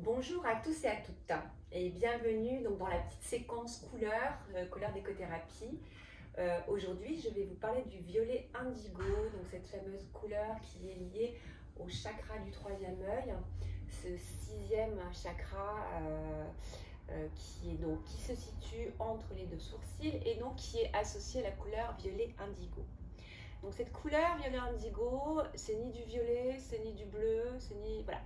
Bonjour à tous et à toutes et bienvenue donc dans la petite séquence couleur décothérapie. Aujourd'hui, je vais vous parler du violet indigo, donc cette fameuse couleur qui est liée au chakra du troisième œil, ce sixième chakra qui se situe entre les deux sourcils et donc qui est associé à la couleur violet indigo. Donc cette couleur violet indigo, c'est ni du violet, c'est ni du bleu, c'est ni voilà,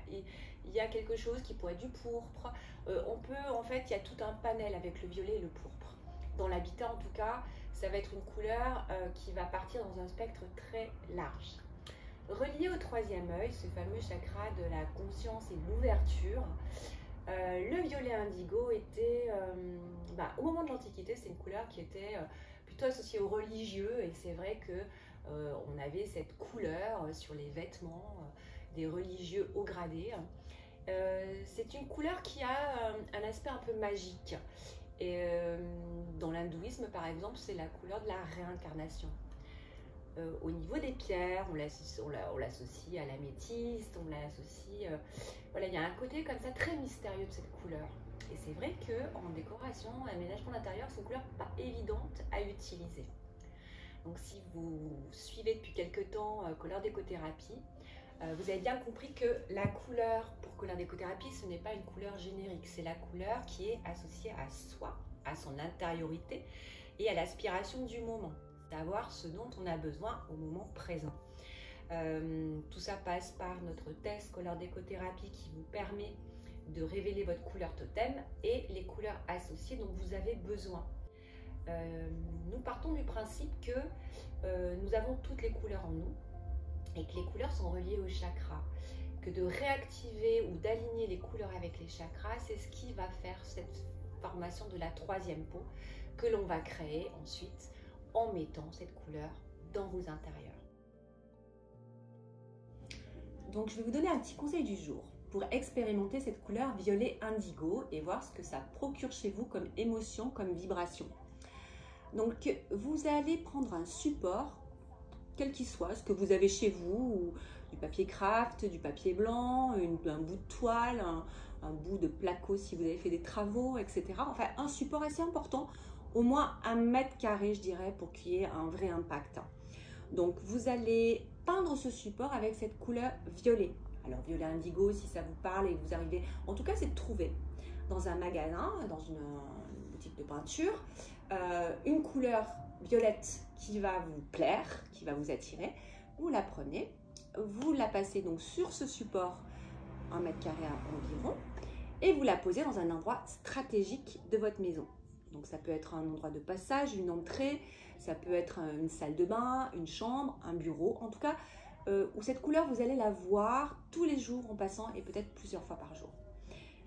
il y a quelque chose qui pourrait être du pourpre. En fait, il y a tout un panel avec le violet et le pourpre. Dans l'habitat, en tout cas, ça va être une couleur qui va partir dans un spectre très large. Relié au troisième œil, ce fameux chakra de la conscience et de l'ouverture, le violet indigo était, au moment de l'Antiquité, c'est une couleur qui était plutôt associée aux religieux, et c'est vrai que on avait cette couleur sur les vêtements des religieux haut gradés. C'est une couleur qui a un aspect un peu magique. Et dans l'hindouisme, par exemple, c'est la couleur de la réincarnation. Au niveau des pierres, on l'associe à l'améthyste, on l'associe... voilà, il y a un côté comme ça très mystérieux de cette couleur. Et c'est vrai qu'en décoration, aménagement d'intérieur, c'est une couleur pas évidente à utiliser. Donc si vous suivez depuis quelques temps couleur décothérapie, vous avez bien compris que la couleur pour couleur décothérapie, ce n'est pas une couleur générique, c'est la couleur qui est associée à soi, à son intériorité et à l'aspiration du moment, d'avoir ce dont on a besoin au moment présent. Tout ça passe par notre test couleur décothérapie qui vous permet de révéler votre couleur totem et les couleurs associées dont vous avez besoin. Nous partons du principe que nous avons toutes les couleurs en nous et que les couleurs sont reliées aux chakras, que de réactiver ou d'aligner les couleurs avec les chakras, c'est ce qui va faire cette formation de la troisième peau que l'on va créer ensuite en mettant cette couleur dans vos intérieurs. Donc je vais vous donner un petit conseil du jour pour expérimenter cette couleur violet indigo et voir ce que ça procure chez vous comme émotion, comme vibration. Donc vous allez prendre un support, quel qu'il soit, ce que vous avez chez vous, du papier craft, du papier blanc, un bout de toile, un bout de placo si vous avez fait des travaux, etc. Enfin un support assez important, au moins 1 mètre carré je dirais, pour qu'il y ait un vrai impact. Donc vous allez peindre ce support avec cette couleur violet. Alors violet indigo si ça vous parle et que vous arrivez, en tout cas c'est de trouver dans un magasin, dans une boutique de peinture, une couleur violette qui va vous plaire, qui va vous attirer. Vous la prenez, vous la passez donc sur ce support 1 mètre carré environ et vous la posez dans un endroit stratégique de votre maison. Donc ça peut être un endroit de passage, une entrée, ça peut être une salle de bain, une chambre, un bureau, en tout cas où cette couleur vous allez la voir tous les jours en passant et peut-être plusieurs fois par jour.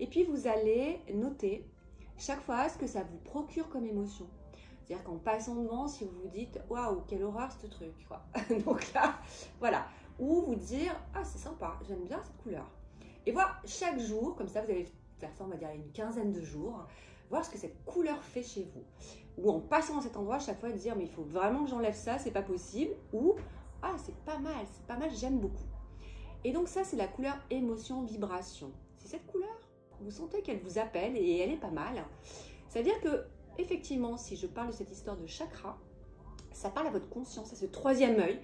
Et puis vous allez noter chaque fois ce que ça vous procure comme émotion. C'est-à-dire qu'en passant devant, si vous vous dites « Waouh, quelle horreur ce truc !» Donc là, voilà. Ou vous dire « Ah, c'est sympa, j'aime bien cette couleur. » Et voir chaque jour, comme ça vous allez faire ça, on va dire une quinzaine de jours, voir ce que cette couleur fait chez vous. Ou en passant dans cet endroit, chaque fois dire « Mais il faut vraiment que j'enlève ça, c'est pas possible. » Ou « Ah, c'est pas mal, j'aime beaucoup. » Et donc ça, c'est la couleur émotion, vibration. C'est cette couleur, vous sentez qu'elle vous appelle et elle est pas mal. Ça veut dire que effectivement, si je parle de cette histoire de chakra, ça parle à votre conscience, à ce troisième œil,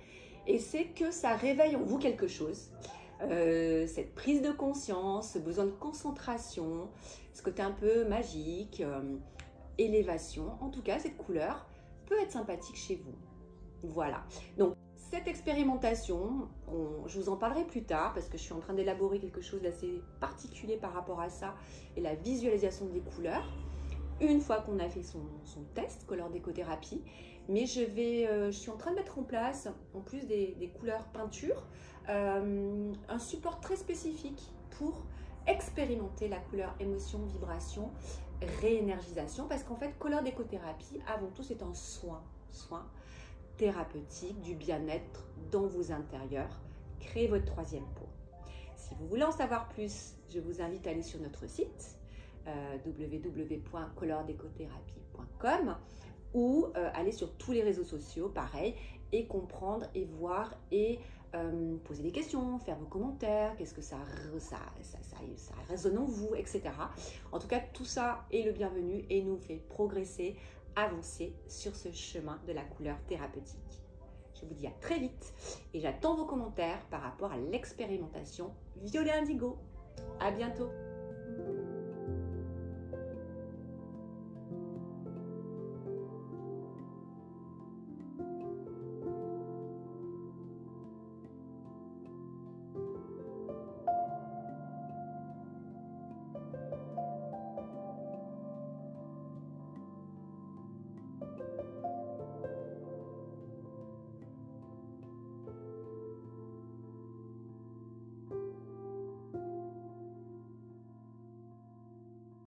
et c'est que ça réveille en vous quelque chose. Cette prise de conscience, ce besoin de concentration, ce côté un peu magique, élévation. En tout cas, cette couleur peut être sympathique chez vous. Voilà. Donc, cette expérimentation, je vous en parlerai plus tard parce que je suis en train d'élaborer quelque chose d'assez particulier par rapport à ça et la visualisation des couleurs. Une fois qu'on a fait son test couleur décothérapie, mais je suis en train de mettre en place, en plus des couleurs peinture, un support très spécifique pour expérimenter la couleur émotion, vibration, réénergisation, parce qu'en fait, couleur décothérapie, avant tout, c'est un soin thérapeutique, du bien-être dans vos intérieurs. Créez votre troisième peau. Si vous voulez en savoir plus, je vous invite à aller sur notre site www.couleurdécothérapie.com ou aller sur tous les réseaux sociaux, pareil, et comprendre et voir et poser des questions, faire vos commentaires, qu'est-ce que ça résonne en vous, etc. En tout cas, tout ça est le bienvenu et nous fait progresser, avancer sur ce chemin de la couleur thérapeutique. Je vous dis à très vite et j'attends vos commentaires par rapport à l'expérimentation violet indigo. À bientôt.